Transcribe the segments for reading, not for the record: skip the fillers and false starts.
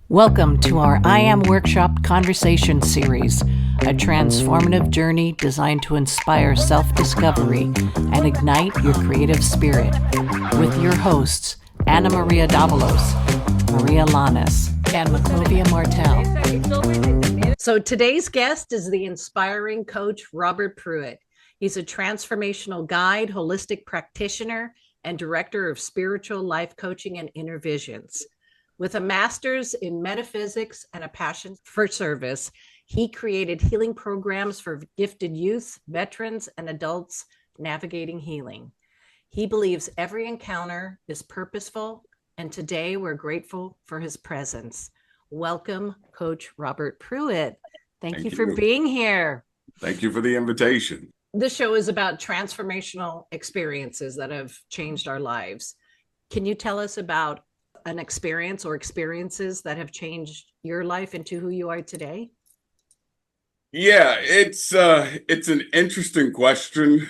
Welcome to our I Am Workshop Conversation Series, a transformative journey designed to inspire self-discovery and ignite your creative spirit. With your hosts, Anna Maria Davalos, Maria Lanas, and Maclovia Martel. So today's guest is the inspiring coach, Robert Pruitt. He's a transformational guide, holistic practitioner, and director of spiritual life coaching and Innervisions. With a master's in metaphysics and a passion for service, he created healing programs for gifted youth, veterans, and adults navigating healing. He believes every encounter is purposeful, and today we're grateful for his presence. Welcome, Coach Robert Pruitt. Thank you for being here. Thank you for the invitation. This show is about transformational experiences that have changed our lives. Can you tell us about an experience or experiences that have changed your life into who you are today? Yeah, it's an interesting question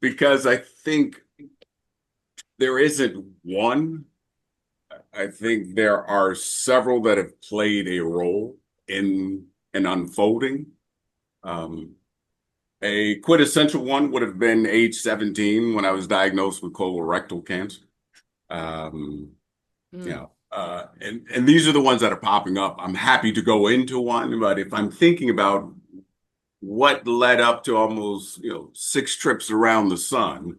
because I think there isn't one. I think there are several that have played a role in an unfolding. A quintessential one would have been age 17 when I was diagnosed with colorectal cancer. And these are the ones that are popping up. I'm happy to go into one, but if I'm thinking about what led up to almost 6 trips around the sun,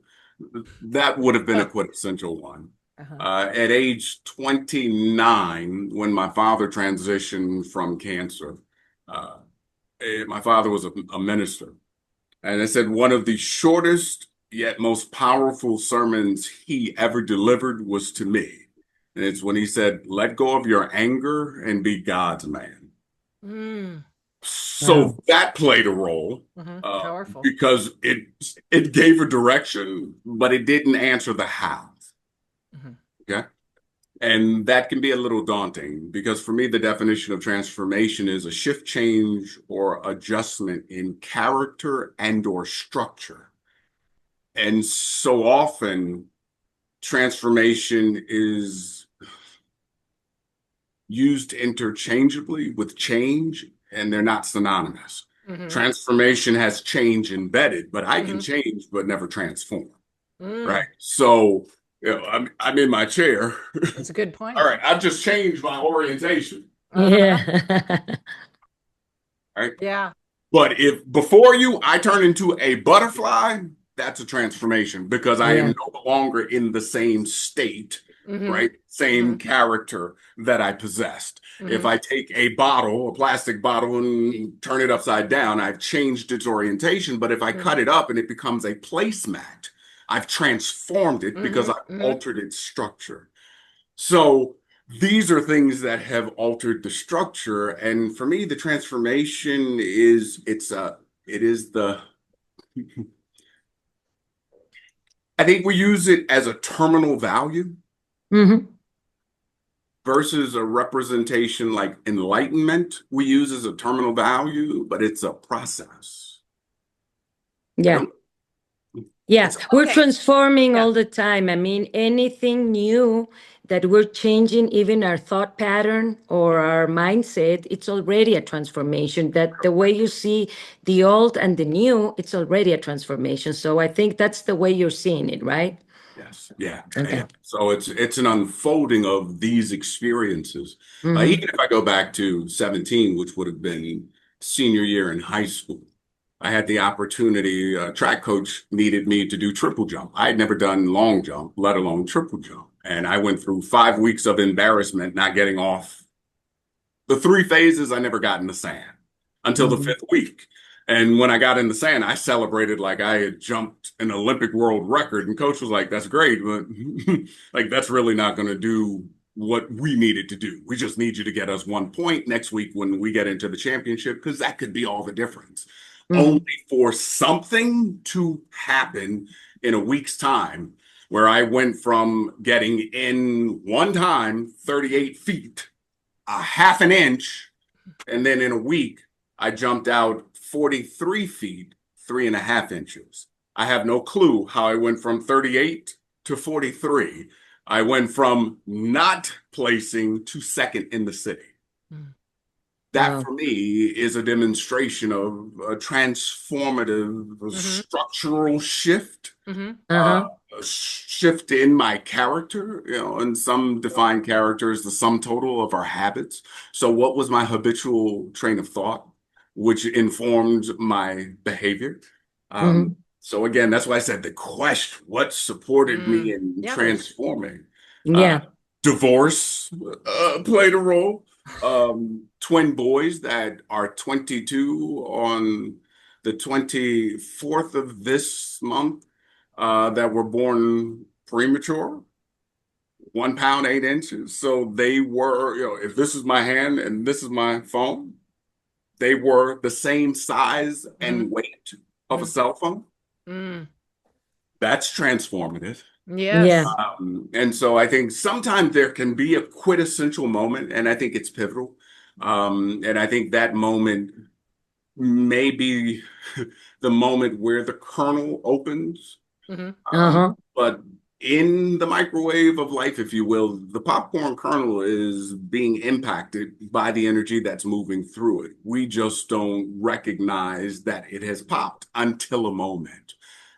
that would have been a quintessential one. At age 29, when my father transitioned from cancer, my father was a minister, and I said one of the shortest yet most powerful sermons he ever delivered was to me. And it's when he said, "Let go of your anger and be God's man." So that played a role Powerful. because it gave a direction, but it didn't answer the how. Okay. And that can be a little daunting because for me, the definition of transformation is a shift, change, or adjustment in character and or structure. And so often, transformation is used interchangeably with change, and they're not synonymous. Transformation has change embedded, but I can change but never transform. Right? So I'm in my chair. That's a good point. All right, I've just changed my orientation. Yeah. Right? Yeah. But if before I turn into a butterfly, that's a transformation because I am no longer in the same state, right? Same character that I possessed. If I take a plastic bottle, and turn it upside down, I've changed its orientation. But if I cut it up and it becomes a placemat, I've transformed it because I've altered its structure. So these are things that have altered the structure. And for me, the transformation I think we use it as a terminal value versus a representation like enlightenment we use as a terminal value, but it's a process. Yeah. Yeah, we're transforming all the time. I mean, anything new that we're changing, even our thought pattern or our mindset, it's already a transformation. That the way you see the old and the new, it's already a transformation. So I think that's the way you're seeing it, right? Yes. Yeah. Okay. Yeah. So it's an unfolding of these experiences. Even if I go back to 17, which would have been senior year in high school, I had the opportunity, track coach needed me to do triple jump. I had never done long jump, let alone triple jump. And I went through 5 weeks of embarrassment, not getting off the 3 phases. I never got in the sand until the 5th week. And when I got in the sand, I celebrated like I had jumped an Olympic world record. And coach was like, "That's great, but like, that's really not going to do what we needed to do. We just need you to get us 1 point next week when we get into the championship, because that could be all the difference." Only for something to happen in a week's time where I went from getting in one time 38 feet, a half an inch, and then in a week, I jumped out 43 feet, 3.5 inches. I have no clue how I went from 38 to 43. I went from not placing to second in the city. That Wow. for me is a demonstration of a transformative, a structural shift, a shift in my character, and some define character as the sum total of our habits. So what was my habitual train of thought, which informed my behavior? So again, that's why I said the question, what supported me in transforming? Yeah. Divorce played a role. Twin boys that are 22 on the 24th of this month, that were born premature, 1 pound, 8 inches. So they were, if this is my hand and this is my phone, they were the same size and weight of a cell phone. That's transformative. Yeah. And so I think sometimes there can be a quintessential moment, and I think it's pivotal. And I think that moment may be the moment where the kernel opens. But in the microwave of life, if you will, the popcorn kernel is being impacted by the energy that's moving through it. We just don't recognize that it has popped until a moment.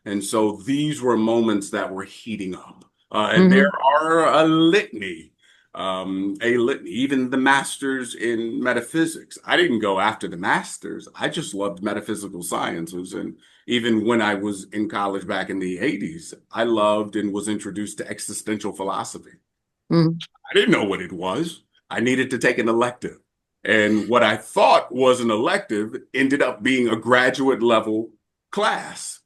And so these were moments that were heating up. And there are a litany, even the masters in metaphysics. I didn't go after the masters. I just loved metaphysical sciences. And even when I was in college back in the 80s, I loved and was introduced to existential philosophy. I didn't know what it was. I needed to take an elective. And what I thought was an elective ended up being a graduate level class.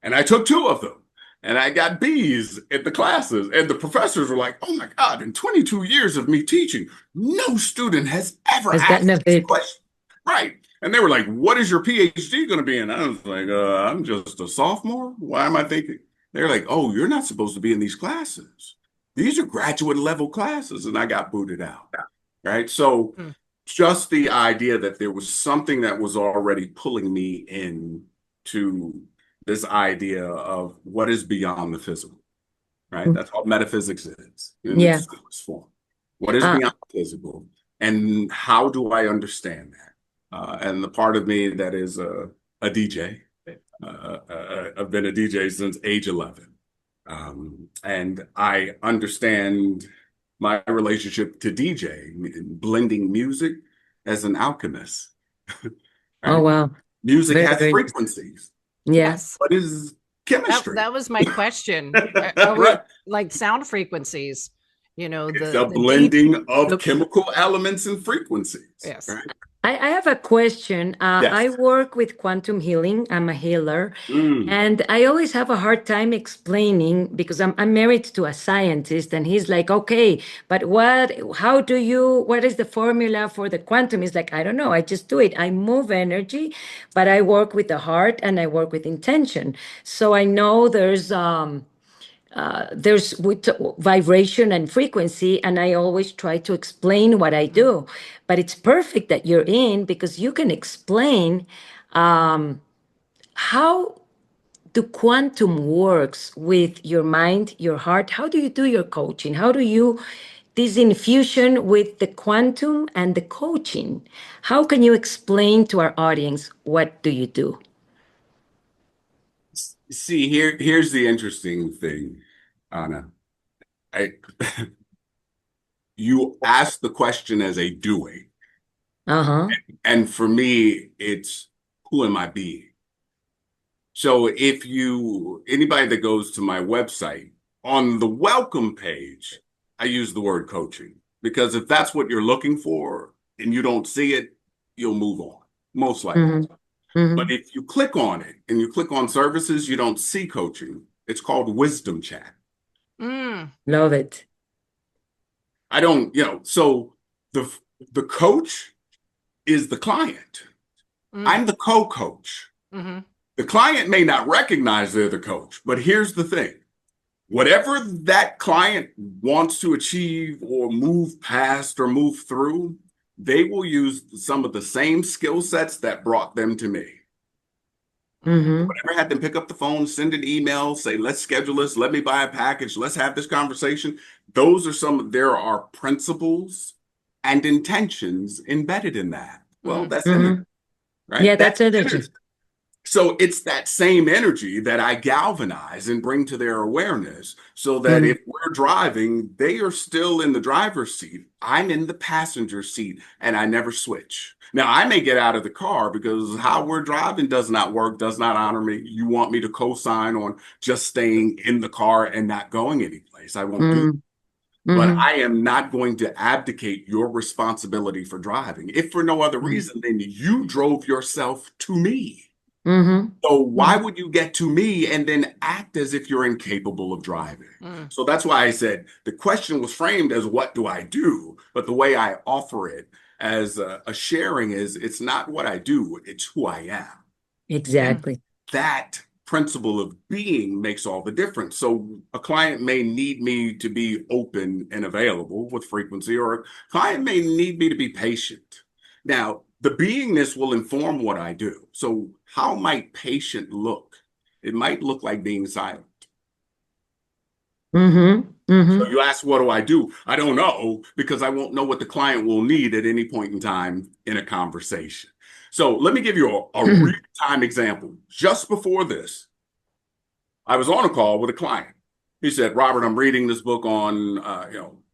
And I took 2 of them. And I got B's in the classes. And the professors were like, oh my God, in 22 years of me teaching, no student has ever asked this question. Right. And they were like, what is your PhD going to be in? I was like, I'm just a sophomore. Why am I thinking? They're like, oh, you're not supposed to be in these classes. These are graduate level classes. And I got booted out. Right. So just the idea that there was something that was already pulling me in to this idea of what is beyond the physical, right? That's what metaphysics is in its simplest form. What is beyond the physical, and how do I understand that? And the part of me that is a DJ, I've been a DJ since age 11. And I understand my relationship to DJ, blending music as an alchemist. Right? Oh, wow. Music has frequencies. Yes. What is chemistry? That was my question. Are we like sound frequencies? It's a blending of chemical elements and frequencies. Yes. Right? I have a question. I work with quantum healing. I'm a healer. And I always have a hard time explaining because I'm married to a scientist and he's like, okay, but what is the formula for the quantum? He's like, I don't know. I just do it. I move energy, but I work with the heart and I work with intention. So I know there's with vibration and frequency, and I always try to explain what I do. But it's perfect that you're in because you can explain how the quantum works with your mind, your heart. How do you do your coaching? How do you this infusion with the quantum and the coaching? How can you explain to our audience what do you do? See, here's the interesting thing, Anna. You ask the question as a doing. And for me, it's who am I being? So if anybody that goes to my website, on the welcome page, I use the word coaching, because if that's what you're looking for and you don't see it, you'll move on, most likely. But if you click on it and you click on services, you don't see coaching. It's called Wisdom Chat. Love it. I don't, so the coach is the client. I'm the co-coach. The client may not recognize they're the coach, but here's the thing. Whatever that client wants to achieve or move past or move through, they will use some of the same skill sets that brought them to me. Whenever I had them pick up the phone, send an email, say, let's schedule this, let me buy a package, let's have this conversation. There are principles and intentions embedded in that. Well, that's energy, right? Yeah, That's that's energy. energy. So it's that same energy that I galvanize and bring to their awareness so that if we're driving, they are still in the driver's seat. I'm in the passenger seat and I never switch. Now, I may get out of the car because how we're driving does not work, does not honor me. You want me to co-sign on just staying in the car and not going anyplace. I won't do. But I am not going to abdicate your responsibility for driving. If for no other reason, then you drove yourself to me. So why would you get to me and then act as if you're incapable of driving? So that's why I said the question was framed as what do I do? But the way I offer it as a sharing is it's not what I do, it's who I am. Exactly. That principle of being makes all the difference. So a client may need me to be open and available with frequency, or a client may need me to be patient. Now, the beingness will inform what I do. So how might patient look? It might look like being silent. So you ask, what do I do? I don't know, because I won't know what the client will need at any point in time in a conversation. So let me give you a real-time example. Just before this, I was on a call with a client. He said, Robert, I'm reading this book on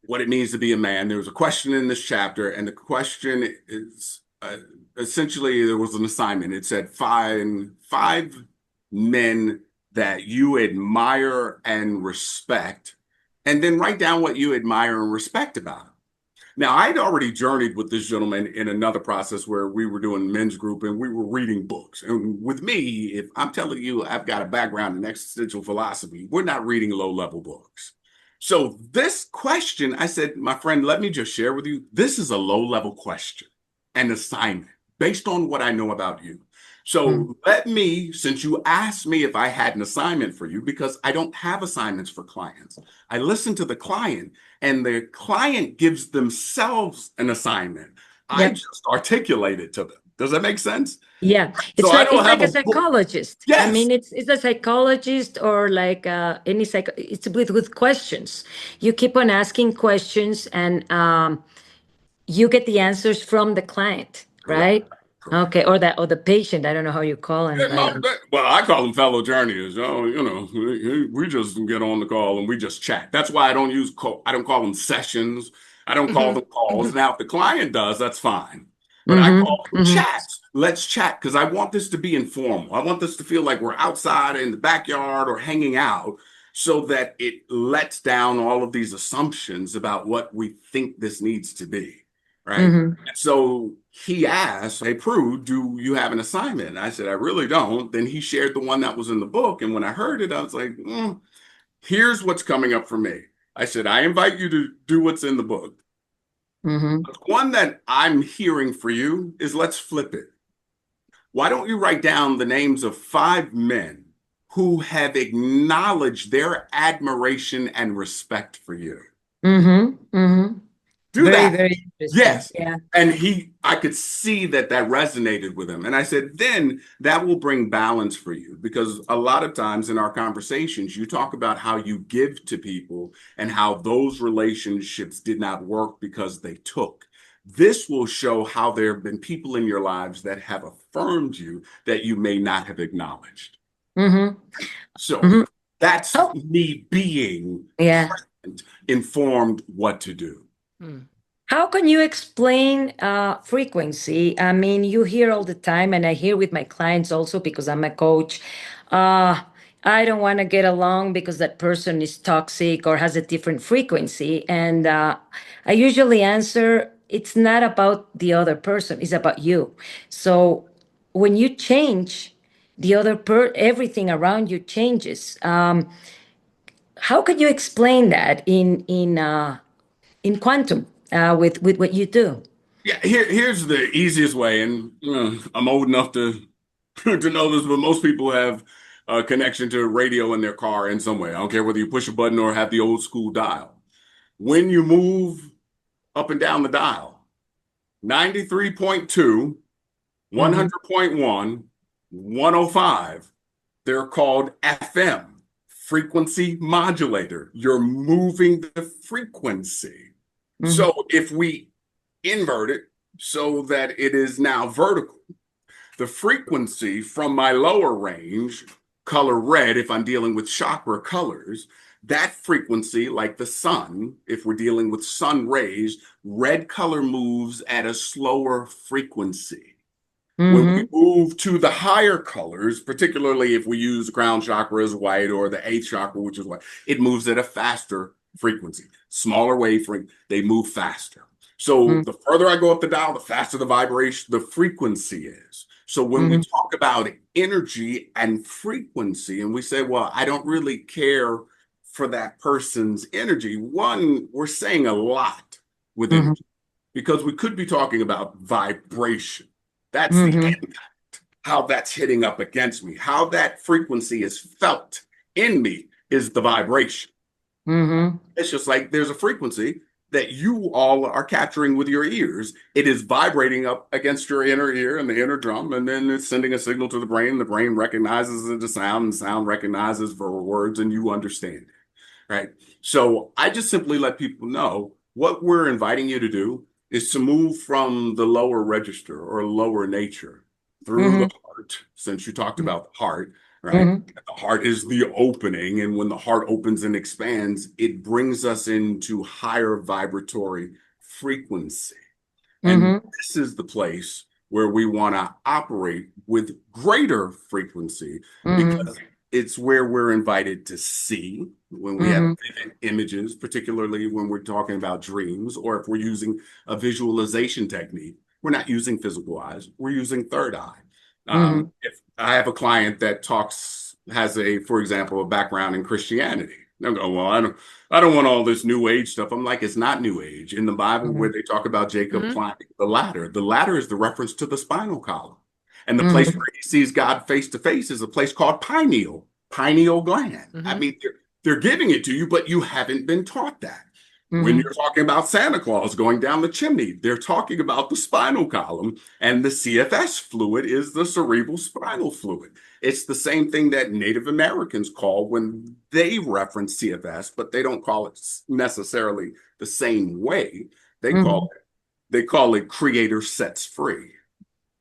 what it means to be a man. There was a question in this chapter, and the question is essentially there was an assignment. It said five men that you admire and respect, and then write down what you admire and respect about them. Now, I'd already journeyed with this gentleman in another process where we were doing men's group and we were reading books. And with me, if I'm telling you I've got a background in existential philosophy, we're not reading low-level books. So this question, I said, my friend, let me just share with you, this is a low-level question, an assignment based on what I know about you. So let me, since you asked me if I had an assignment for you, because I don't have assignments for clients, I listen to the client and the client gives themselves an assignment. I just articulate it to them. Does that make sense? Yeah, So it's I don't have like a a book. psychologist. I Yes. mean, it's a psychologist or like any it's with questions. You keep on asking questions and you get the answers from the client, right? Correct. Okay, or the patient. I don't know how you call him. Well, I call them fellow journeyers. Oh, we just get on the call and we just chat. That's why I don't I don't call them sessions. I don't call them calls. Now, if the client does, that's fine. But I call them chats. Let's chat because I want this to be informal. I want this to feel like we're outside in the backyard or hanging out so that it lets down all of these assumptions about what we think this needs to be. Right. So he asked, hey, Pruitt, do you have an assignment? And I said, I really don't. Then he shared the one that was in the book. And when I heard it, I was like, here's what's coming up for me. I said, I invite you to do what's in the book. But the one that I'm hearing for you is let's flip it. Why don't you write down the names of 5 men who have acknowledged their admiration and respect for you? Do that. Very interesting. Yes. Yeah. And I could see that resonated with him. And I said, then that will bring balance for you because a lot of times in our conversations, you talk about how you give to people and how those relationships did not work because they took. This will show how there have been people in your lives that have affirmed you that you may not have acknowledged. So that's me being informed what to do. How can you explain frequency? I mean, you hear all the time, and I hear with my clients also because I'm a coach. I don't want to get along because that person is toxic or has a different frequency. And I usually answer, it's not about the other person, it's about you. So when you change, everything around you changes. How could you explain that in quantum with what you do? Yeah, here's the easiest way, and I'm old enough to to know this, but most people have a connection to radio in their car in some way. I don't care whether you push a button or have the old school dial. When you move up and down the dial, 93.2, 100.1, 105, they're called FM, frequency modulator. You're moving the frequency. So if we invert it so that it is now vertical, the frequency from my lower range, color red, if I'm dealing with chakra colors, that frequency, like the sun, if we're dealing with sun rays, red color moves at a slower frequency. When we move to the higher colors, particularly if we use crown chakra as white or the eighth chakra, which is white, it moves at a faster frequency. Smaller wavelength, they move faster. So the further I go up the dial, the faster the vibration, the frequency is. So when we talk about energy and frequency, and we say, well, I don't really care for that person's energy, one, we're saying a lot with energy because we could be talking about vibration. That's the impact, how that's hitting up against me, how that frequency is felt in me is the vibration. It's just like there's a frequency that you all are capturing with your ears. It is vibrating up against your inner ear and the inner drum, and then it's sending a signal to the brain. The brain recognizes it as sound, and sound recognizes for words, and you understand it, right? So I just simply let people know what we're inviting you to do is to move from the lower register or lower nature through the heart, since you talked about the heart, right? The heart is the opening, and when the heart opens and expands, it brings us into higher vibratory frequency. And this is the place where we want to operate with greater frequency because it's where we're invited to see when we have images, particularly when we're talking about dreams, or if we're using a visualization technique. We're not using physical eyes, we're using third eye. If I have a client that has for example, a background in Christianity, they'll go, well, I don't want all this new age stuff. I'm like, it's not new age. In the Bible, where they talk about Jacob climbing the ladder is the reference to the spinal column. And the place where he sees God face to face is a place called pineal gland. I mean, they're giving it to you, but you haven't been taught that. When you're talking about Santa Claus going down the chimney, they're talking about the spinal column, and the CFS fluid is the cerebral spinal fluid. It's the same thing that Native Americans call when they reference CFS, but they don't call it necessarily the same way. They call it creator sets free.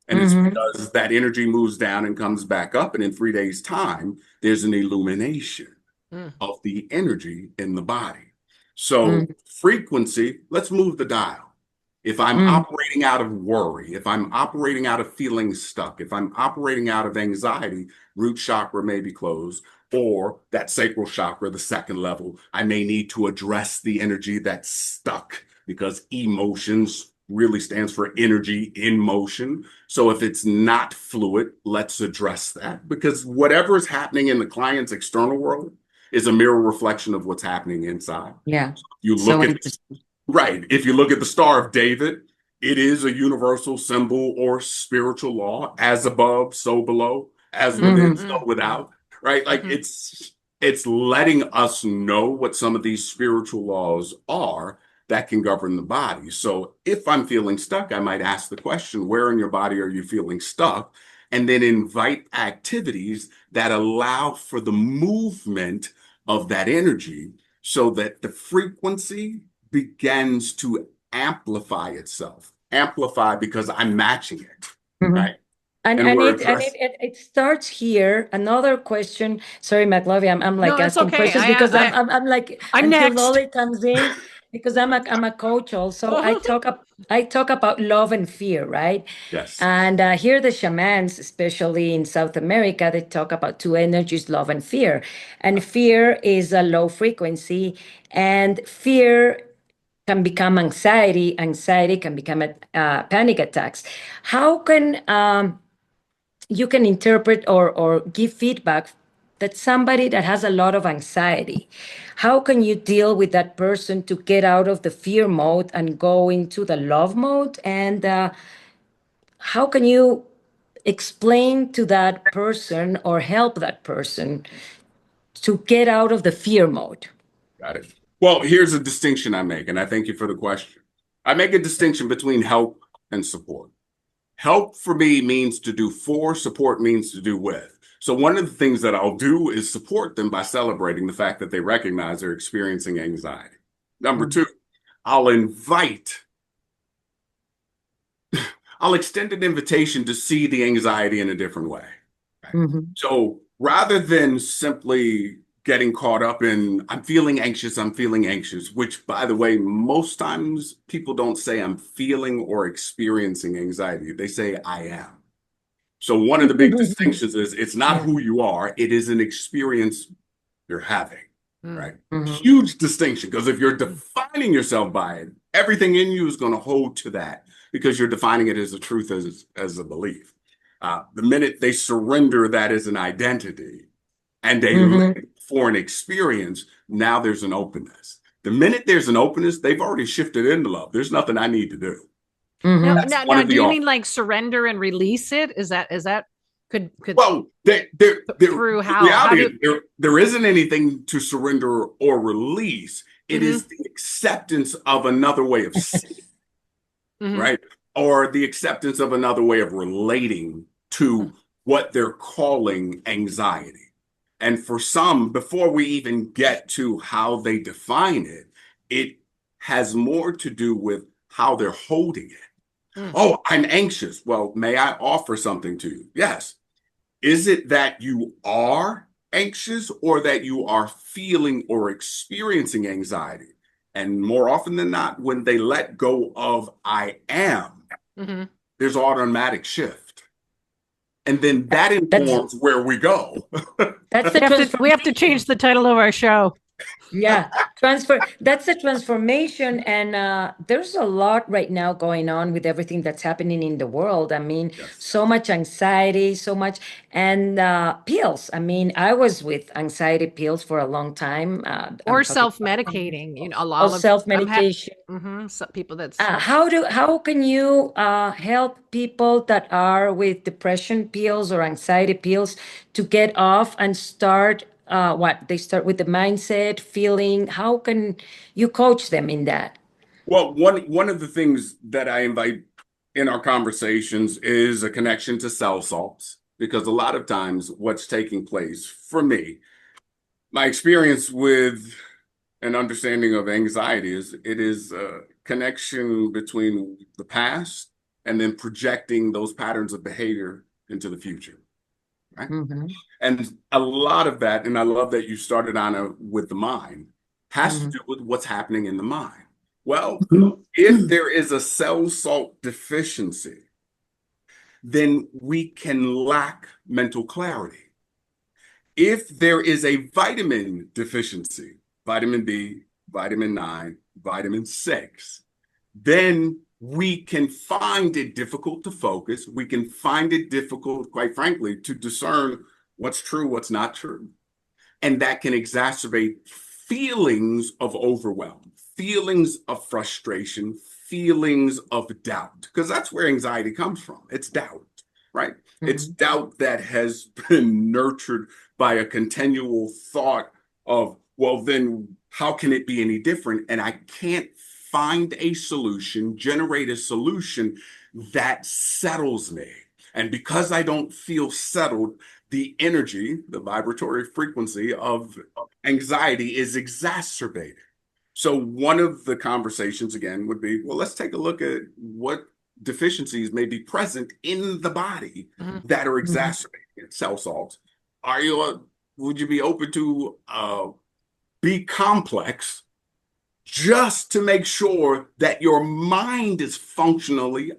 And it's because that energy moves down and comes back up. And in 3 days' time, there's an illumination of the energy in the body. So frequency, let's move the dial. If I'm operating out of worry, if I'm operating out of feeling stuck, if I'm operating out of anxiety, root chakra may be closed, or that sacral chakra, the second level, I may need to address the energy that's stuck because emotions really stands for energy in motion. So if it's not fluid, let's address that, because whatever is happening in the client's external world is a mirror reflection of what's happening inside. Yeah. You look at right. If you look at the Star of David, it is a universal symbol or spiritual law: as above, so below, as within, so without. Right? Like it's letting us know what some of these spiritual laws are that can govern the body. So if I'm feeling stuck, I might ask the question, where in your body are you feeling stuck? And then invite activities that allow for the movement of that energy so that the frequency begins to amplify itself. Amplify because I'm matching it, right? And it starts here. Another question. Sorry, McLovey, I'm like asking questions because I'm like until next. Lolly comes in, because I'm a coach also. I talk about love and fear, right? Yes. And here the shamans, especially in South America, they talk about two energies, love and fear. And fear is a low frequency, and fear can become anxiety. Anxiety can become panic attacks. How can you can interpret or give feedback that somebody that has a lot of anxiety, how can you deal with that person to get out of the fear mode and go into the love mode? And how can you explain to that person or help that person to get out of the fear mode? Got it. Well, here's a distinction I make, and I thank you for the question. I make a distinction between help and support. Help for me means to do for, support means to do with. So one of the things that I'll do is support them by celebrating the fact that they recognize they're experiencing anxiety. Number two, I'll extend an invitation to see the anxiety in a different way. So rather than simply getting caught up in, I'm feeling anxious, which, by the way, most times people don't say I'm feeling or experiencing anxiety. They say I am. So one of the big distinctions is it's not who you are, it is an experience you're having, right? Huge distinction, because if you're defining yourself by it, everything in you is going to hold to that because you're defining it as a truth, as a belief. The minute they surrender that as an identity and they live for an experience, now there's an openness. The minute there's an openness, they've already shifted into love. There's nothing I need to do. Now, do you mean like surrender and release it? Is that could well, through there isn't anything to surrender or release. It is the acceptance of another way of seeing, right? Or the acceptance of another way of relating to what they're calling anxiety. And for some, before we even get to how they define it, it has more to do with how they're holding it. Oh, I'm anxious. Well, may I offer something to you? Yes. Is it that you are anxious or that you are feeling or experiencing anxiety? And more often than not, when they let go of I am, there's automatic shift. And then that informs where we go. We have to change the title of our show. Yeah, that's the transformation. And there's a lot right now going on with everything that's happening in the world. I mean, so much anxiety, so much, and pills. I mean, I was with anxiety pills for a long time. Or self-medicating, a lot of self-medication. Some people that's how can you help people that are with depression pills or anxiety pills to get off and start they start with the mindset, feeling? How can you coach them in that? Well, one of the things that I invite in our conversations is a connection to cell salts, because a lot of times what's taking place for me, my experience with an understanding of anxiety is it is a connection between the past and then projecting those patterns of behavior into the future. Right? And a lot of that, and I love that you started on with the mind, has to do with what's happening in the mind. Well, if there is a cell salt deficiency, then we can lack mental clarity. If there is a vitamin deficiency, vitamin B, vitamin 9, vitamin 6, then we can find it difficult to focus. We can find it difficult, quite frankly, to discern what's true, what's not true. And that can exacerbate feelings of overwhelm, feelings of frustration, feelings of doubt, because that's where anxiety comes from. It's doubt, right? It's doubt that has been nurtured by a continual thought of, well, then how can it be any different? And I can't find a solution, generate a solution that settles me. And because I don't feel settled, the energy, the vibratory frequency of anxiety is exacerbated. So one of the conversations, again, would be, well, let's take a look at what deficiencies may be present in the body that are exacerbating cell salts. Would you be open to be complex just to make sure that your mind is functioning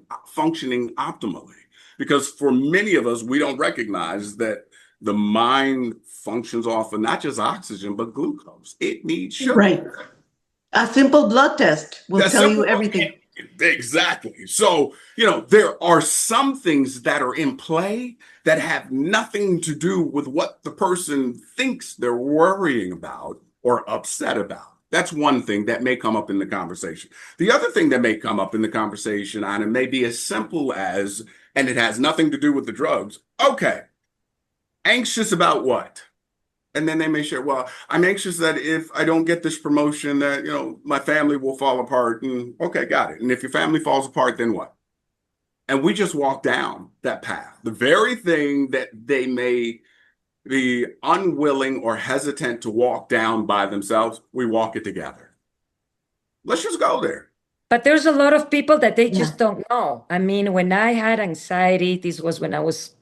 optimally? Because for many of us, we don't recognize that the mind functions off of not just oxygen, but glucose. It needs sugar. Right. A simple blood test will tell you everything. Exactly. So, there are some things that are in play that have nothing to do with what the person thinks they're worrying about or upset about. That's one thing that may come up in the conversation. The other thing that may come up in the conversation, Anna, may be as simple as, and it has nothing to do with the drugs. Okay. Anxious about what? And then they may share, well, I'm anxious that if I don't get this promotion that, my family will fall apart. And okay, got it. And if your family falls apart, then what? And we just walk down that path. The very thing that they may be unwilling or hesitant to walk down by themselves, we walk it together. Let's just go there. But there's a lot of people that they Yeah. just don't know. I mean, when I had anxiety, this was when I was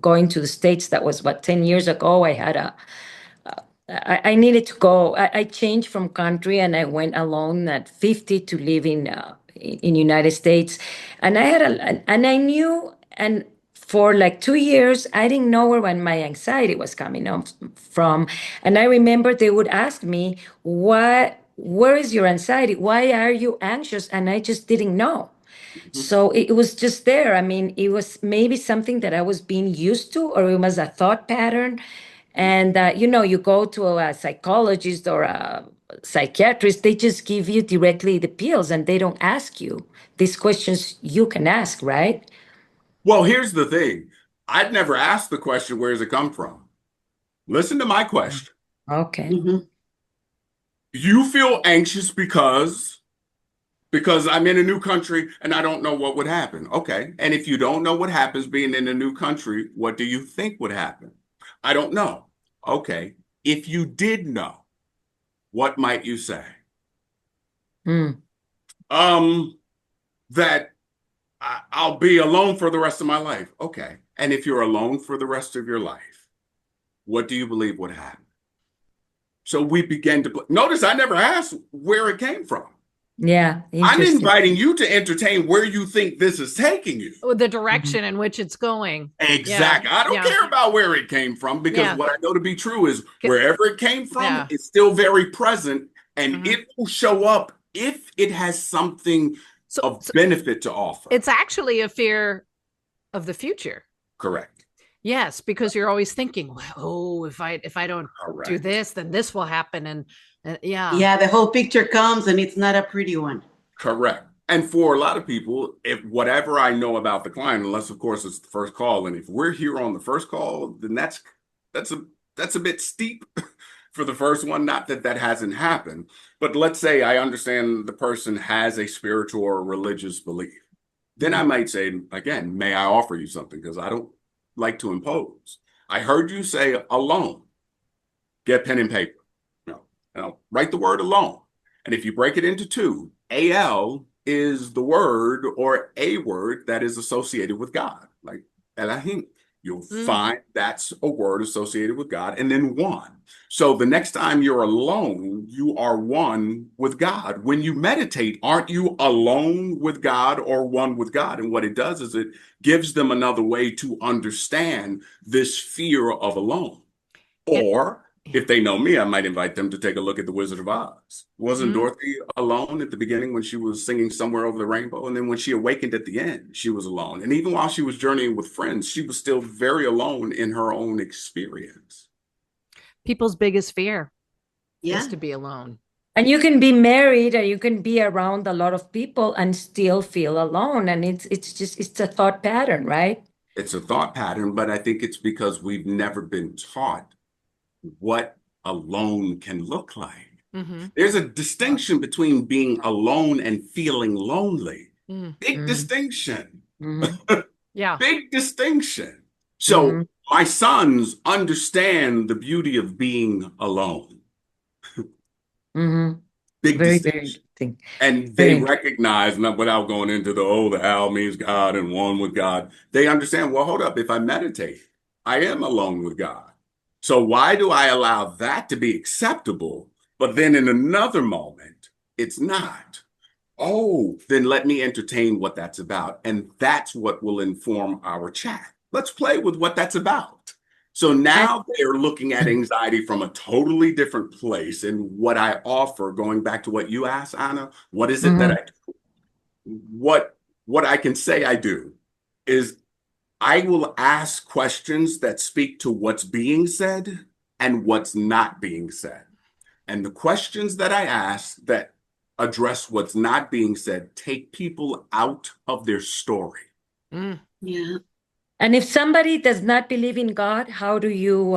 going to the States. That was what, 10 years ago. I needed to go. I changed from country and I went alone at 50 to live in United States. And I knew, and for like 2 years, I didn't know where my anxiety was coming from. And I remember they would ask me, where is your anxiety? Why are you anxious? And I just didn't know. So it was just there. I mean, it was maybe something that I was being used to, or it was a thought pattern. And, you go to a psychologist or a psychiatrist, they just give you directly the pills and they don't ask you these questions you can ask, right? Well, here's the thing. I'd never asked the question, where does it come from? Listen to my question. Okay. Mhm. You feel anxious because I'm in a new country and I don't know what would happen. Okay. And if you don't know what happens being in a new country, what do you think would happen? I don't know. Okay. If you did know, what might you say? Mm. That I'll be alone for the rest of my life. Okay. And if you're alone for the rest of your life, what do you believe would happen? So we began to notice I never asked where it came from. Yeah. I'm Interesting. inviting you to entertain where you think this is taking you. The direction in which it's going. Exactly. Yeah. I don't care about where it came from, because what I know to be true is wherever it came from, it's still very present, and it will show up if it has something of benefit to offer. It's actually a fear of the future. Correct. Yes, because you're always thinking, oh, if I don't do this, then this will happen. And Yeah, the whole picture comes and it's not a pretty one. Correct. And for a lot of people, if whatever I know about the client, unless of course it's the first call, and if we're here on the first call, then that's a bit steep for the first one. Not that that hasn't happened, but let's say I understand the person has a spiritual or religious belief. Then I might say, again, may I offer you something? Because I don't like to impose. I heard you say alone. Get pen and paper. I'll write the word alone. And if you break it into two, AL is the word or a word that is associated with God, like Elohim. You'll find that's a word associated with God, and then one. So the next time you're alone, you are one with God. When you meditate, aren't you alone with God or one with God? And what it does is it gives them another way to understand this fear of alone. Or if they know me, I might invite them to take a look at The Wizard of Oz. Wasn't Dorothy alone at the beginning when she was singing Somewhere Over the Rainbow? And then when she awakened at the end, she was alone. And even while she was journeying with friends, she was still very alone in her own experience. People's biggest fear is to be alone. And you can be married or you can be around a lot of people and still feel alone. And it's a thought pattern, right? It's a thought pattern, but I think it's because we've never been taught what alone can look like. There's a distinction between being alone and feeling lonely. Big distinction. Big distinction. So my sons understand the beauty of being alone. Big distinction. And they recognize, not without going into the Al means God and one with God. They understand, well, hold up, if I meditate, I am alone with God. So why do I allow that to be acceptable, but then in another moment, it's not? Oh, then let me entertain what that's about. And that's what will inform our chat. Let's play with what that's about. So now they're looking at anxiety from a totally different place. And what I offer, going back to what you asked, Anna, what is it that I do? What I can say I do is I will ask questions that speak to what's being said and what's not being said. And the questions that I ask that address what's not being said take people out of their story. Yeah. And if somebody does not believe in God, how do you...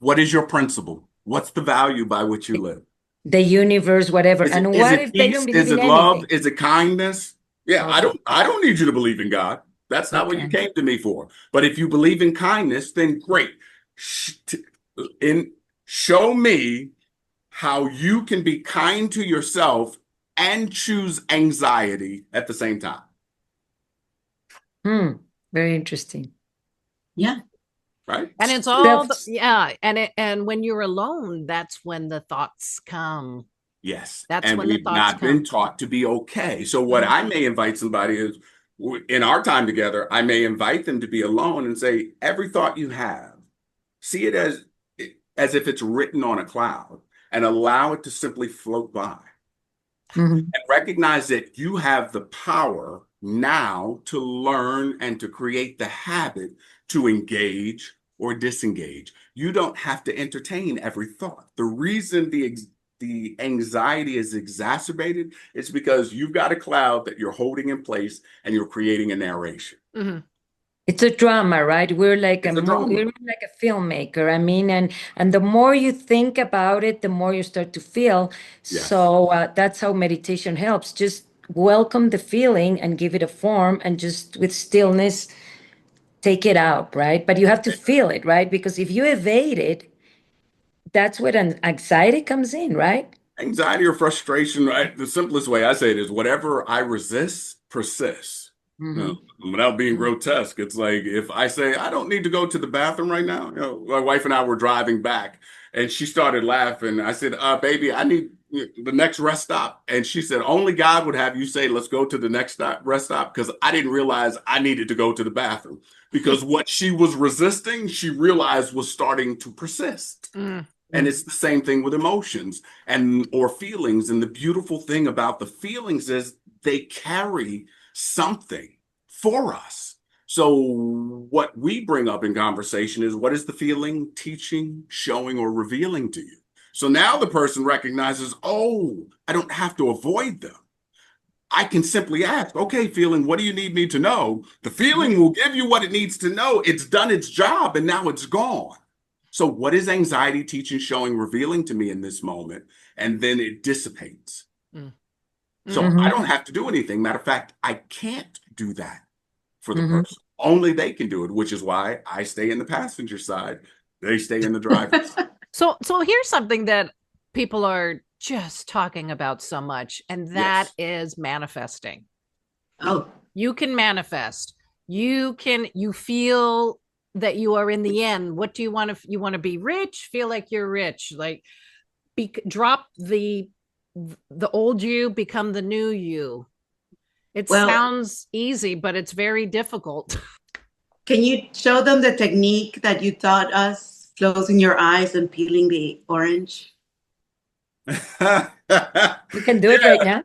what is your principle? What's the value by which you live? The universe, whatever. And what if they don't believe in anything? Is it love? Is it kindness? Yeah, I don't need you to believe in God. That's not what you came to me for. But if you believe in kindness, then great. Show me how you can be kind to yourself and choose anxiety at the same time. Very interesting. Yeah. Right. And it's all and when you're alone, that's when the thoughts come. Yes. That's and when the we've thoughts not been come. taught to be okay. So what I may invite somebody is, in our time together, I may invite them to be alone and say, every thought you have, see it as if it's written on a cloud, and allow it to simply float by. And recognize that you have the power now to learn and to create the habit to engage or disengage. You don't have to entertain every thought. The reason the anxiety is exacerbated is because you've got a cloud that you're holding in place and you're creating a narration. It's a drama, right? We're like It's a drama. we're like a filmmaker. I mean, and the more you think about it, the more you start to feel. Yes. So that's how meditation helps. Just welcome the feeling and give it a form, and just with stillness, take it out, right? But you have to feel it, right? Because if you evade it, that's where an anxiety comes in, right? Anxiety or frustration, right? The simplest way I say it is whatever I resist persists. Without being grotesque, it's like if I say I don't need to go to the bathroom right now. My wife and I were driving back, and she started laughing. I said, "Baby, I need the next rest stop." And she said, "Only God would have you say, let's go to the next rest stop," because I didn't realize I needed to go to the bathroom, because what she was resisting, she realized was starting to persist. And it's the same thing with emotions or feelings. And the beautiful thing about the feelings is they carry something for us. So what we bring up in conversation is, what is the feeling teaching, showing, or revealing to you? So now the person recognizes, oh, I don't have to avoid them. I can simply ask, okay, feeling, what do you need me to know? The feeling will give you what it needs to know. It's done its job, and now it's gone. So what is anxiety teaching, showing, revealing to me in this moment? And then it dissipates. So I don't have to do anything. Matter of fact, I can't do that for the person. Only they can do it, which is why I stay in the passenger side. They stay in the driver's side. So here's something that people are just talking about so much, and that is manifesting. Oh, You can manifest. You feel that you are in the end. What do you want to? You want to be rich? Feel like you're rich. Like drop the old you, become the new you. It sounds easy, but it's very difficult. Can you show them the technique that you taught us, closing your eyes and peeling the orange? We can do it right now.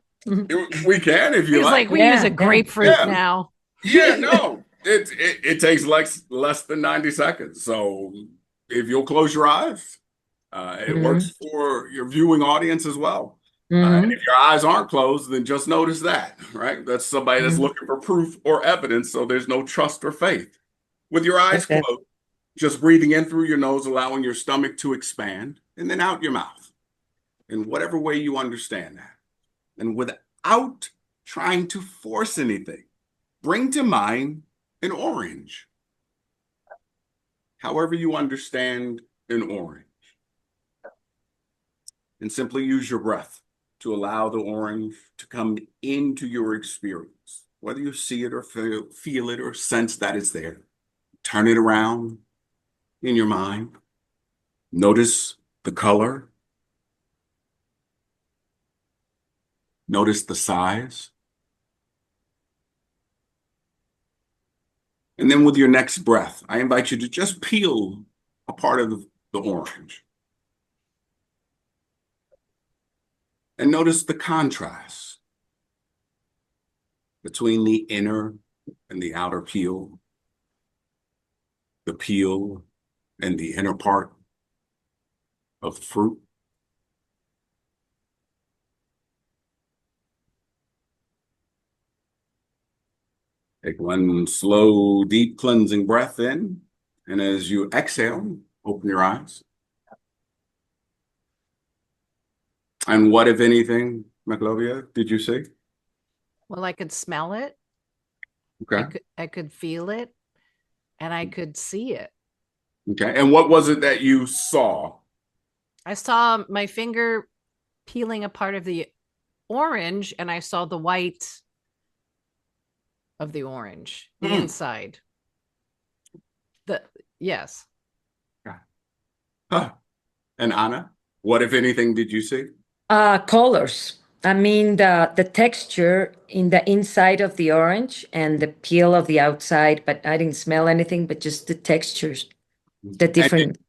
We can if you like. We use a grapefruit now. No. It takes less than 90 seconds. So if you'll close your eyes, it works for your viewing audience as well. And if your eyes aren't closed, then just notice that, right? That's somebody that's looking for proof or evidence, so there's no trust or faith. With your eyes closed, just breathing in through your nose, allowing your stomach to expand, and then out your mouth, in whatever way you understand that. And without trying to force anything, bring to mind an orange. However you understand an orange. And simply use your breath to allow the orange to come into your experience. Whether you see it or feel it or sense that it's there. Turn it around in your mind. Notice the color. Notice the size. And then with your next breath, I invite you to just peel a part of the orange. And notice the contrast between the inner and the outer peel, the peel and the inner part of the fruit. Take one slow, deep cleansing breath in. And as you exhale, open your eyes. And what, if anything, Maclovia, did you see? Well, I could smell it. Okay. I could feel it and I could see it. Okay. And what was it that you saw? I saw my finger peeling a part of the orange and I saw the white of the orange, the inside. The yes. Okay. Huh. And Anna, what, if anything, did you see? Colors. I mean, the texture in the inside of the orange and the peel of the outside, but I didn't smell anything, but just the textures, the different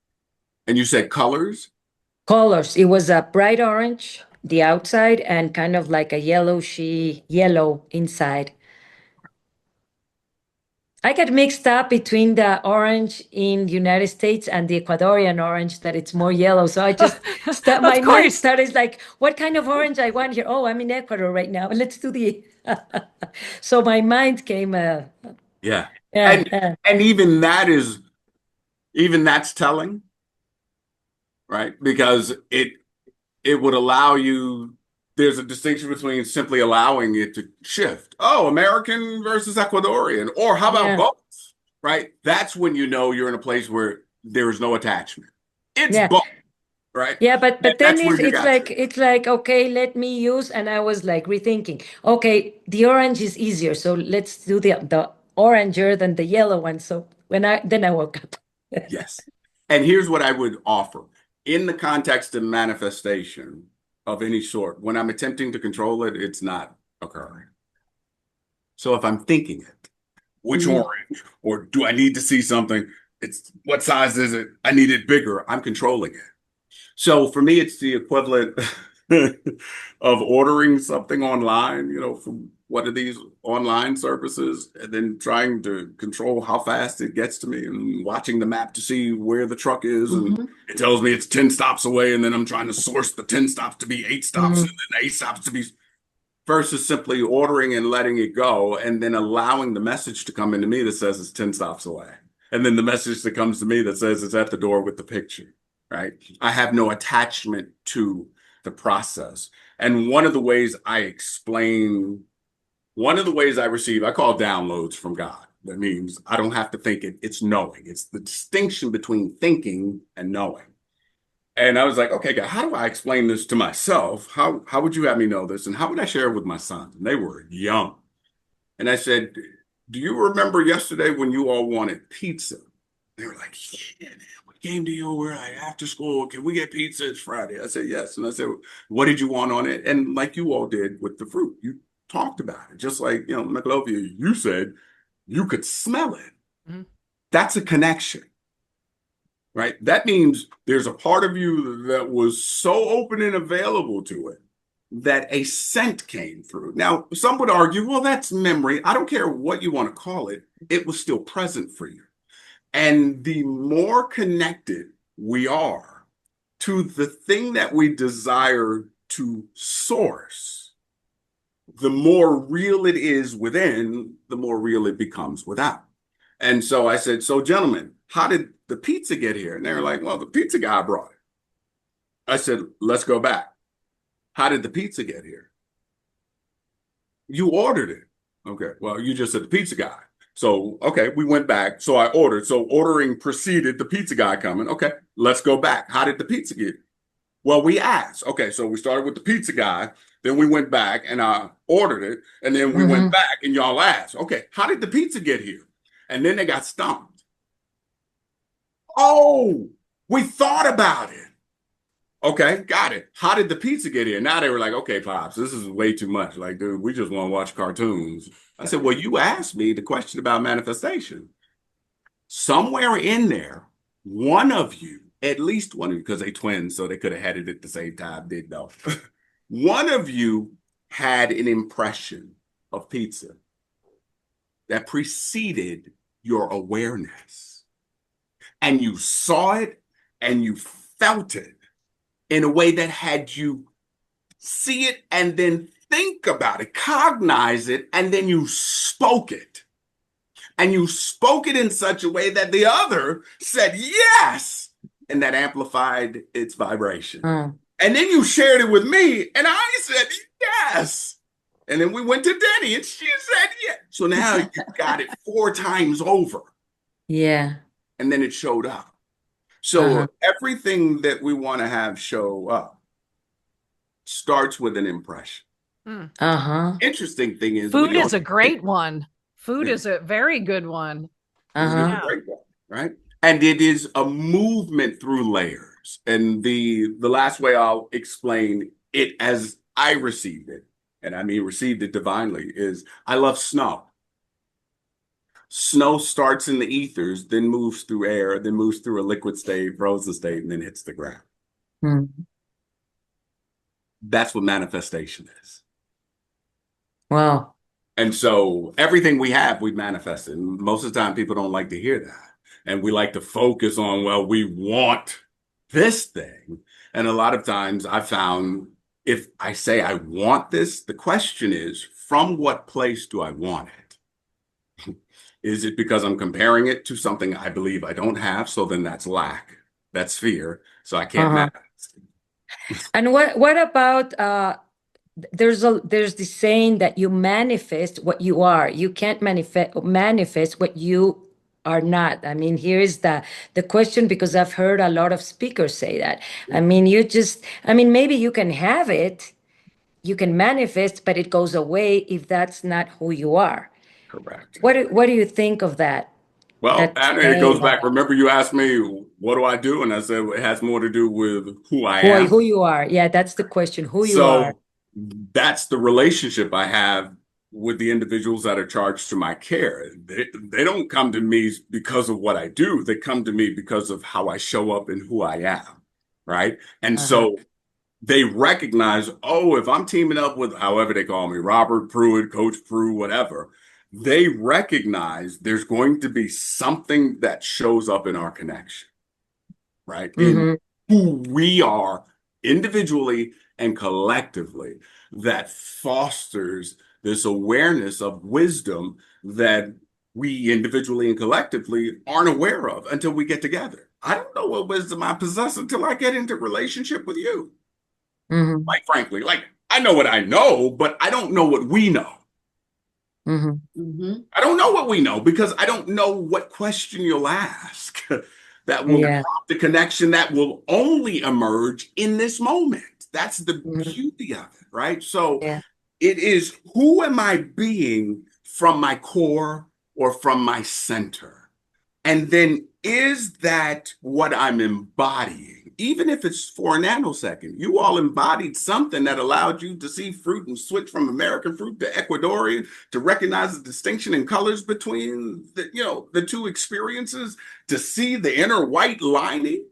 And you said colors? colors. It was a bright orange, the outside, and kind of like a yellow inside. I get mixed up between the orange in the United States and the Ecuadorian orange that it's more yellow. So I just my mind started like, what kind of orange I want here? Oh, I'm in Ecuador right now. Let's do the. So my mind came. Yeah. Yeah. And even that's telling, right? Because it would allow you, there's a distinction between simply allowing it to shift. Oh, American versus Ecuadorian, or how about both? Right? That's when you know you're in a place where there is no attachment. It's both, right? Yeah, but And then that's where you got you. it's like okay, let me use, and I was like rethinking. Okay, the orange is easier, so let's do the oranger than the yellow one. So then I woke up. Yes. And here's what I would offer in the context of manifestation of any sort. When I'm attempting to control it, it's not occurring. So if I'm thinking it, which orange, or do I need to see something? It's what size is it? I need it bigger. I'm controlling it. So for me, it's the equivalent of ordering something online, from one of these online services, and then trying to control how fast it gets to me and watching the map to see where the truck is. And it tells me it's 10 stops away. And then I'm trying to source the 10 stops to be 8 stops and then 8 stops to be versus simply ordering and letting it go and then allowing the message to come into me that says it's 10 stops away. And then the message that comes to me that says it's at the door with the picture, right? I have no attachment to the process. And one of the ways I receive, I call downloads from God. That means I don't have to think it, it's knowing. It's the distinction between thinking and knowing. And I was like, okay, God, how do I explain this to myself? How would you have me know this? And how would I share it with my sons? And they were young. And I said, do you remember yesterday when you all wanted pizza? They were like, yeah, man, we came to you, we're like, after school, can we get pizza? It's Friday. I said, yes. And I said, what did you want on it? And like you all did with the fruit, you talked about it. Just like, McLovia, you said you could smell it. Mm-hmm. That's a connection. Right? That means there's a part of you that was so open and available to it that a scent came through. Now, some would argue, well, that's memory. I don't care what you want to call it. It was still present for you. And the more connected we are to the thing that we desire to source, the more real it is within, the more real it becomes without. And so I said, so gentlemen, how did the pizza get here? And they were like, well, the pizza guy brought it. I said, let's go back. How did the pizza get here? You ordered it. Okay, well, you just said the pizza guy. So, okay, we went back. So I ordered. So ordering preceded the pizza guy coming. Okay, let's go back. How did the pizza get here? Well, we asked. Okay, so we started with the pizza guy. Then we went back and I ordered it. And then we went back and y'all asked, okay, how did the pizza get here? And then they got stumped. Oh, we thought about it. Okay, got it. How did the pizza get here? Now they were like, okay, Pops, this is way too much. Like, dude, we just want to watch cartoons. I said, well, you asked me the question about manifestation. Somewhere in there, one of you, at least one of you, because they twins, so they could have had it at the same time, didn't know. One of you had an impression of pizza that preceded your awareness. And you saw it and you felt it in a way that had you see it and then think about it, cognize it, and then you spoke it. And you spoke it in such a way that the other said yes, and that amplified its vibration. And then you shared it with me, and I said yes. And then we went to Denny and she said, yeah. So now you got it 4 times over. Yeah. And then it showed up. So everything that we want to have show up starts with an impression. Interesting thing is food is a great one. Food is a very good one. It's a great one, right? And it is a movement through layers. And the last way I'll explain it as I received it, and I mean received it divinely, is I love snow. Snow starts in the ethers, then moves through air, then moves through a liquid state, frozen state, and then hits the ground. That's what manifestation is. Wow. And so everything we have, we manifested. And most of the time, people don't like to hear that. And we like to focus on, well, we want this thing. And a lot of times I found if I say I want this, the question is, from what place do I want it? Is it because I'm comparing it to something I believe I don't have? So then that's lack. That's fear. So I can't manifest it. And what about there's this saying that you manifest what you are. You can't manifest what you are not. I mean, here is the question, because I've heard a lot of speakers say that. I mean, maybe you can have it, you can manifest, but it goes away if that's not who you are. Correct. What do you think of that? Well, and it goes back. Remember, you asked me, what do I do? And I said, it has more to do with who I am. Who you are. Yeah, that's the question. Who you are. So that's the relationship I have with the individuals that are charged to my care. They don't come to me because of what I do. They come to me because of how I show up and who I am. Right. And so they recognize, oh, if I'm teaming up with, however they call me, Robert Pruitt, Coach Pruitt, whatever, they recognize there's going to be something that shows up in our connection, right? In who we are individually and collectively, that fosters this awareness of wisdom that we individually and collectively aren't aware of until we get together. I don't know what wisdom I possess until I get into relationship with you. Like, frankly, like I know what I know, but I don't know what we know. I don't know what we know because I don't know what question you'll ask that will prompt the connection that will only emerge in this moment. That's the beauty of it, right? So it is, who am I being from my core or from my center? And then is that what I'm embodying? Even if it's for a nanosecond, you all embodied something that allowed you to see fruit and switch from American fruit to Ecuadorian, to recognize the distinction in colors between the two experiences, to see the inner white lining.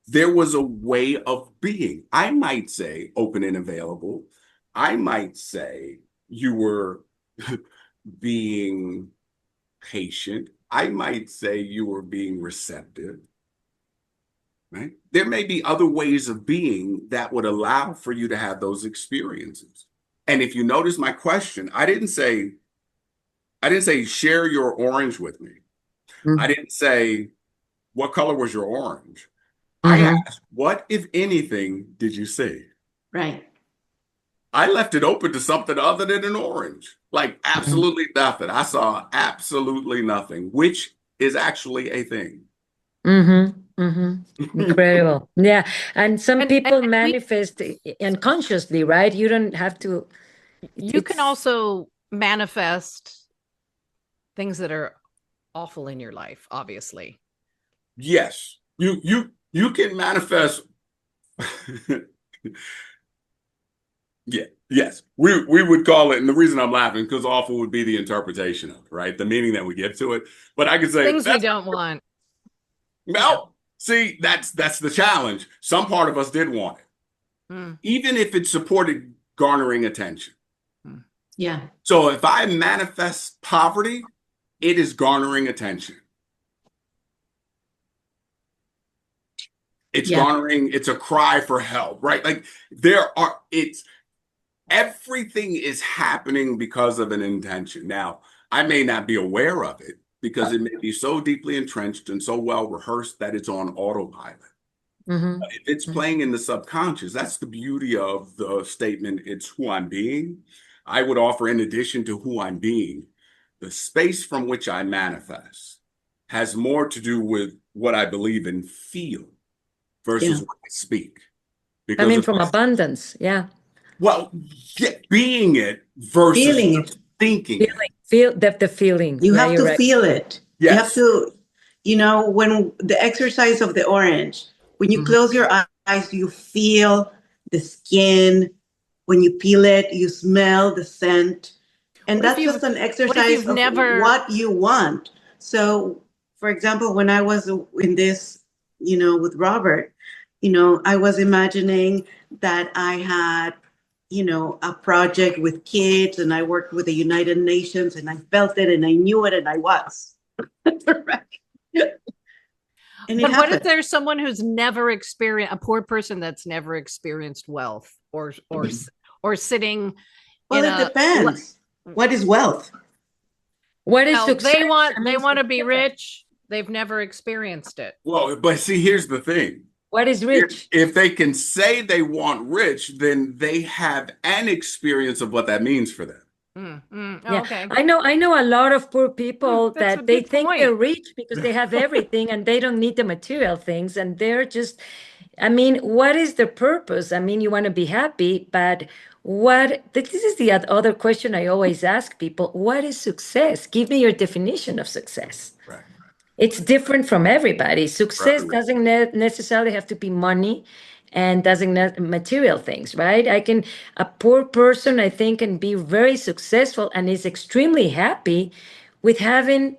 There was a way of being. I might say open and available. I might say you were being patient. I might say you were being receptive. Right? There may be other ways of being that would allow for you to have those experiences. And if you notice my question, I didn't say share your orange with me. I didn't say what color was your orange. I asked, what, if anything, did you see? Right. I left it open to something other than an orange. Like absolutely nothing. I saw absolutely nothing, which is actually a thing. Incredible. Yeah. And some people manifest unconsciously, right? You don't have to. You can also manifest things that are awful in your life, obviously. Yes. You can manifest. Yeah. Yes. We would call it, and the reason I'm laughing because awful would be the interpretation of it, right? The meaning that we give to it. But I could say things we don't want. No, see, that's the challenge. Some part of us did want it, even if it supported garnering attention. Yeah. So if I manifest poverty, it is garnering attention. It's garnering, it's a cry for help, right? Like everything is happening because of an intention. Now, I may not be aware of it because it may be so deeply entrenched and so well rehearsed that it's on autopilot. But if it's playing in the subconscious, that's the beauty of the statement, it's who I'm being. I would offer, in addition to who I'm being, the space from which I manifest has more to do with what I believe and feel versus what I speak. I Because mean, from abundance, yeah. well, yeah, being it versus Feeling it. thinking it. Feel the feeling. You Yeah, have you're to right. feel it. You have Yes. to, when the exercise of the orange, when you close your eyes, you feel the skin. When you peel it, you smell the scent. And What if that's you've just an what if exercise you've of never what you want. So, for example, when I was in this, with Robert, I was imagining that I had, a project with kids and I worked with the United Nations and I felt it and I knew it and I was. Right. And it But what if happened. there's someone who's never experienced, a poor person that's never experienced wealth or sitting Well, in it a depends. What is wealth? What is well, success? they I mean, want to be success. rich. They've never experienced it. Well, but see, here's the thing. What is rich? If they can say they want rich, then they have an experience of what that means for them. Oh, Yeah, okay. I know a lot of poor people That's a that they good think they're point. rich because they have everything and they don't need the material things and they're just, I mean, what is the purpose? I mean, you want to be happy, but this is the other question I always ask people, what is success? Give me your definition of success. Right. It's different from everybody. Success Right. doesn't necessarily have to be money and doesn't material things, right? A poor person, I think, can be very successful and is extremely happy with having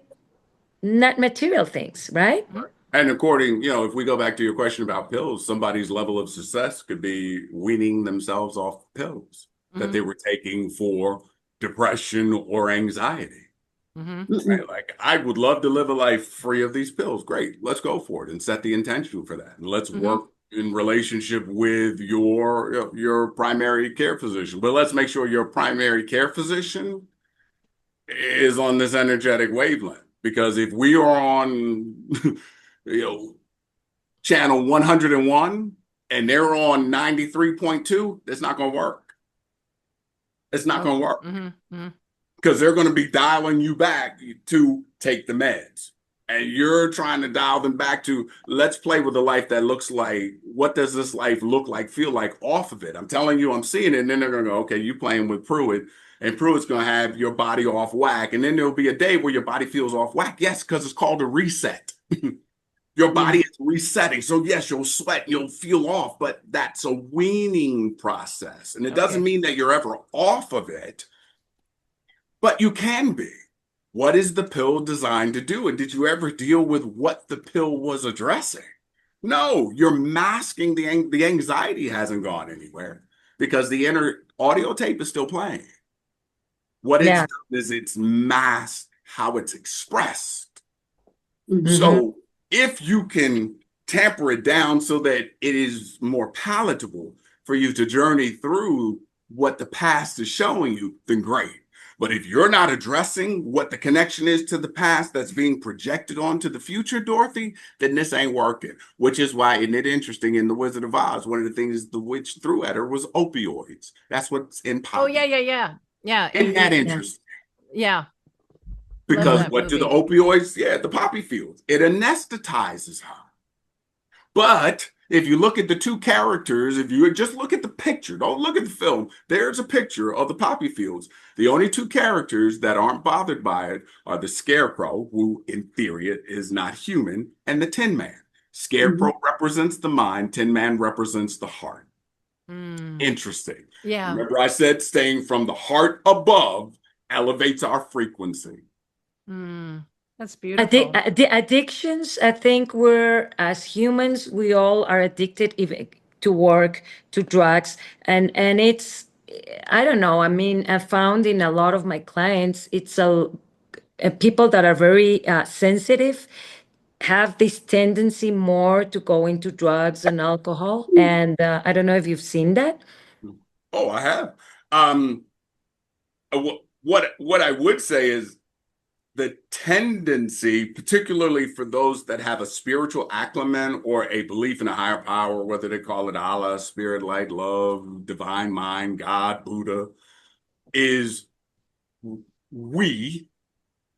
not material things, right? And according, if we go back to your question about pills, somebody's level of success could be weaning themselves off pills that they were taking for depression or anxiety. Right? Like, I would love to live a life free of these pills. Great, let's go for it and set the intention for that. And let's work in relationship with your primary care physician. But let's make sure your primary care physician is on this energetic wavelength. Because if we are on, channel 101 and they're on 93.2, it's not going to work. It's not going to work. Because they're going to be dialing you back to take the meds. And you're trying to dial them back to, let's play with a life that looks like, what does this life look like, feel like off of it? I'm telling you, I'm seeing it. And then they're going to go, okay, you playing with Pruitt. And Pruitt's going to have your body off whack. And then there'll be a day where your body feels off whack. Yes, because it's called a reset. Your body is resetting. So yes, you'll sweat, you'll feel off, but that's a weaning process. And it doesn't mean that you're ever off of it, but you can be. What is the pill designed to do? And did you ever deal with what the pill was addressing? No, you're masking the anxiety hasn't gone anywhere because the inner audio tape is still playing. What it's done is it's masked how it's expressed. So if you can tamper it down so that it is more palatable for you to journey through what the past is showing you, then great. But if you're not addressing what the connection is to the past that's being projected onto the future, Dorothy, then this ain't working. Which is why, isn't it interesting, in The Wizard of Oz, one of the things the witch threw at her was opioids. That's what's in poppy. Oh, yeah. Isn't that interesting? Yeah. Because what do the opioids? Yeah, the poppy fields. It anesthetizes her. But if you look at the two characters, if you just look at the picture, don't look at the film, there's a picture of the poppy fields. The only two characters that aren't bothered by it are the Scarecrow, who in theory is not human, and the Tin Man. Scarecrow represents the mind, Tin Man represents the heart. Interesting. Yeah. Remember I said staying from the heart above elevates our frequency. That's beautiful. The addictions, I think as humans, we all are addicted even to work, to drugs. And it's, I don't know, I mean, I found in a lot of my clients, it's people that are very sensitive have this tendency more to go into drugs and alcohol. And I don't know if you've seen that. Oh, I have. What I would say is the tendency, particularly for those that have a spiritual acumen or a belief in a higher power, whether they call it Allah, spirit, light, love, divine mind, God, Buddha, is we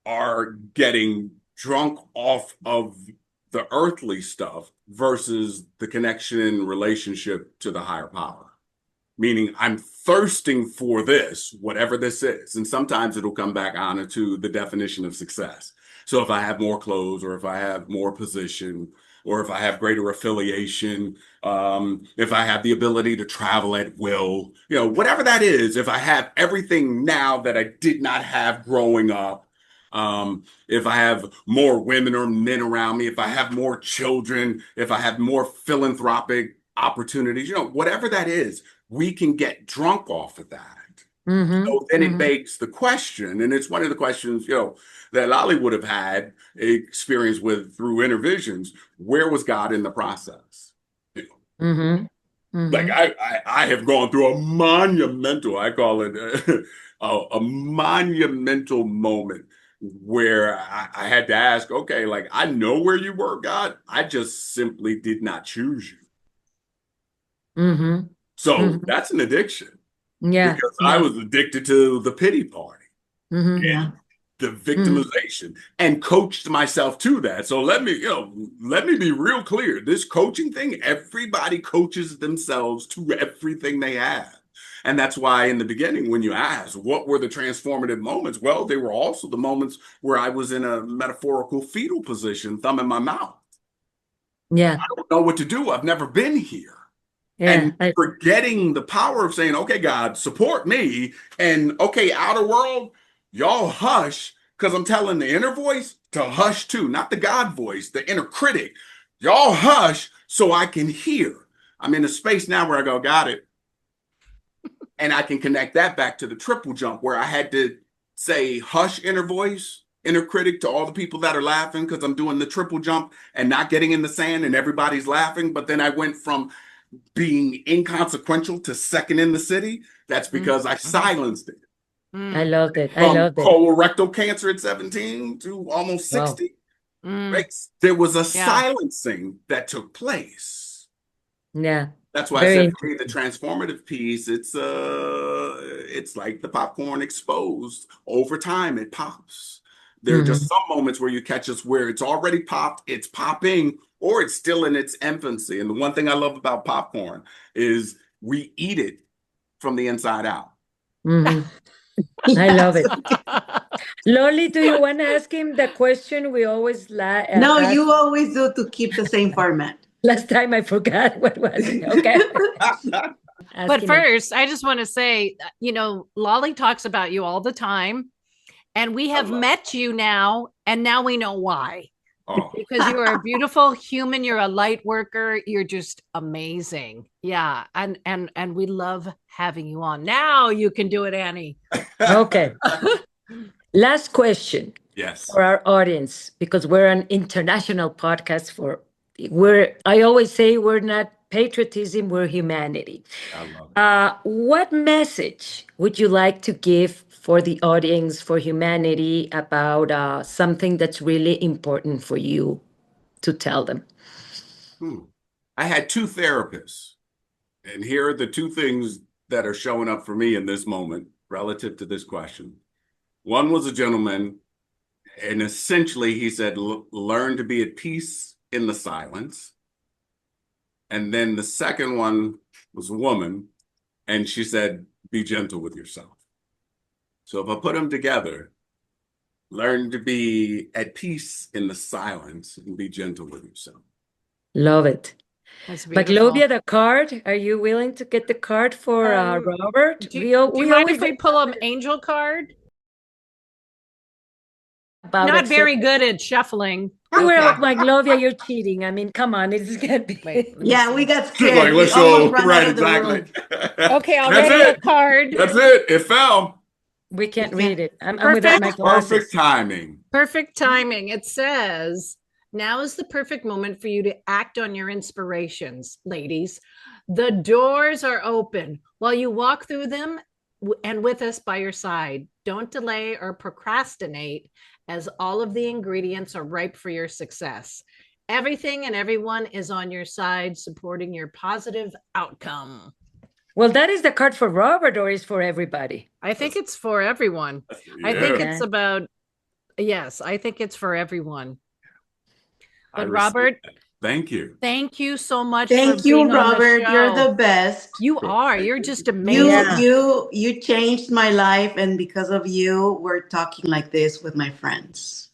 are getting drunk off of the earthly stuff versus the connection and relationship to the higher power. Meaning I'm thirsting for this, whatever this is. And sometimes it'll come back on to the definition of success. So if I have more clothes, or if I have more position, or if I have greater affiliation, if I have the ability to travel at will, whatever that is, if I have everything now that I did not have growing up, if I have more women or men around me, if I have more children, if I have more philanthropic opportunities, whatever that is, we can get drunk off of that. So then it begs the question, and it's one of the questions, that Lolly would have had experience with through Innervisions. Where was God in the process? Like I have gone through a monumental, I call it a monumental moment where I had to ask, okay, like I know where you were, God. I just simply did not choose you. So that's an addiction. Yeah. Because I was addicted to the pity party and the victimization and coached myself to that. So let me be real clear. This coaching thing, everybody coaches themselves to everything they have. And that's why in the beginning, when you asked, what were the transformative moments? Well, they were also the moments where I was in a metaphorical fetal position, thumb in my mouth. Yeah. I don't know what to do. I've never been here. Yeah, And forgetting the power of saying, okay, God, support me. And okay, outer world, y'all hush, because I'm telling the inner voice to hush too, not the God voice, the inner critic. Y'all hush so I can hear. I'm in a space now where I go, got it. And I can connect that back to the triple jump where I had to say, hush, inner voice, inner critic, to all the people that are laughing because I'm doing the triple jump and not getting in the sand and everybody's laughing. But then I went from being inconsequential to second in the city. That's because I silenced it. I loved it. From colorectal cancer at 17 to almost 60. Right? There was a silencing that took place. Yeah. That's why I said for me, the transformative piece, it's like the popcorn exposed. Over time, it pops. There are just some moments where you catch us where it's already popped, it's popping, or it's still in its infancy. And the one thing I love about popcorn is we eat it from the inside out. I love it. Lolly, do you want to ask him the question we always No, you always do to keep the same format. Last time I forgot what was it. Okay. But first, I just want to say, Lolly talks about you all the time. And we have met you now, and now we know why. Oh. Because you are a beautiful human. You're a light worker. You're just amazing. Yeah. And we love having you on. Now you can do it, Annie. Okay. Last question. Yes. For our audience, because we're an international podcast I always say we're not patriotism, we're humanity. I love it. What message would you like to give for the audience, for humanity, about something that's really important for you to tell them? I had 2 therapists, and here are the 2 things that are showing up for me in this moment relative to this question. One was a gentleman, and essentially he said, learn to be at peace in the silence. And then the second one was a woman, and she said, be gentle with yourself. So if I put them together, learn to be at peace in the silence and be gentle with yourself. Love it. Maglovia, the card. Are you willing to get the card for Robert? Do you mind if we pull an angel card? Not very good at shuffling. Well, Maglovia, you're cheating. I mean, come on, it's gonna be. Yeah, we got scared. Like, let's show right, exactly. Okay, I'll read the card. That's it. It fell. We can't read it. I'm without my glasses. Perfect timing. Perfect timing. It says, now is the perfect moment for you to act on your inspirations, ladies. The doors are open while you walk through them and with us by your side. Don't delay or procrastinate, as all of the ingredients are ripe for your success. Everything and everyone is on your side, supporting your positive outcome. Well, that is the card for Robert, or is for everybody? I think it's for everyone. I think it's about, yes, I think it's for everyone. But Robert, thank you. Thank you so much. Thank you, Robert. You're the best. You are. You're just amazing. You changed my life, and because of you, we're talking like this with my friends.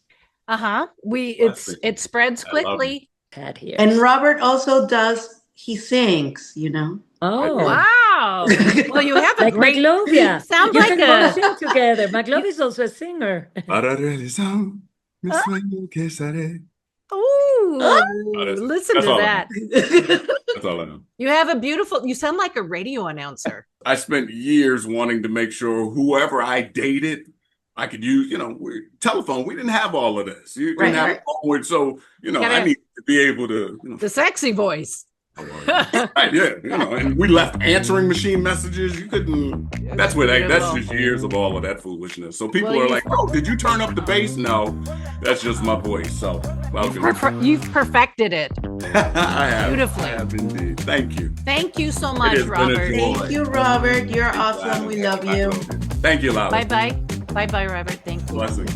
It spreads quickly. And Robert also he sings, you know. Oh, wow. Well, you have a like great Maglovia. Sound you like can sing together. Maglovia is also a singer. Ooh, listen to that. That's all I know. You sound like a radio announcer. I spent years wanting to make sure whoever I dated, I could use, telephone. We didn't have all of this. You didn't have a phone, so, I need to be able to. The sexy voice. Right, yeah, and we left answering machine messages. You couldn't. That's just years of all of that foolishness. So people are like, "Oh, did you turn up the bass?" No, that's just my voice. So welcome. You've perfected it. I have. Beautifully. I have indeed. Thank you. Thank you so much, Robert. Thank you, Robert. You're awesome. We love you. Thank you, Lala. Bye bye, Robert. Thank you. Blessing.